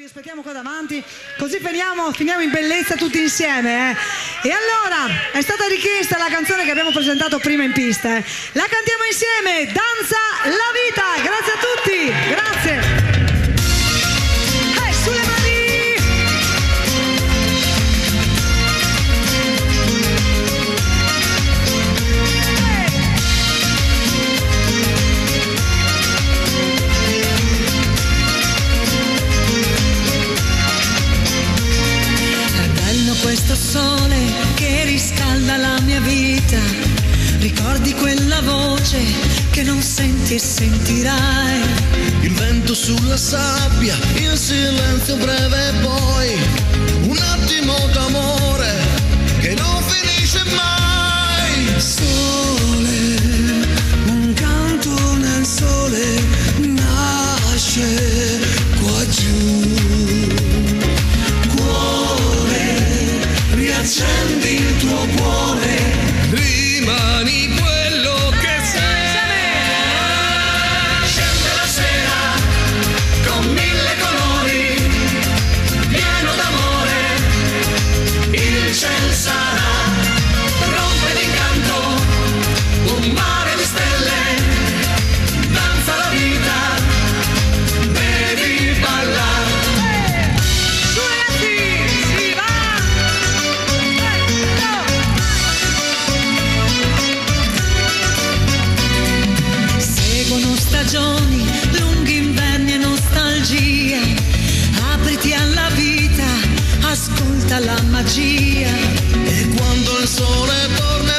vi aspettiamo qua davanti, così finiamo in bellezza tutti insieme. E allora è stata richiesta la canzone che abbiamo presentato prima in pista. La cantiamo insieme, Danza la vita. Grazie a tutti, grazie. Sulle mani. Questo sole che riscalda la mia vita, ricordi quella voce che non senti e sentirai, il vento sulla sabbia, il silenzio breve e poi un attimo d'amore che non finisce mai. Sole, un canto nel sole nasce qua giù. Accendi il tuo cuore, rimani quello che sei. Scende la sera con 1000 colori, pieno d'amore, il ciel sarà, rompe d'incanto, un mare di stelle, danza la vita, devi ballare. Stagioni, lunghi inverni e nostalgia, apriti alla vita, ascolta la magia. E quando il sole torna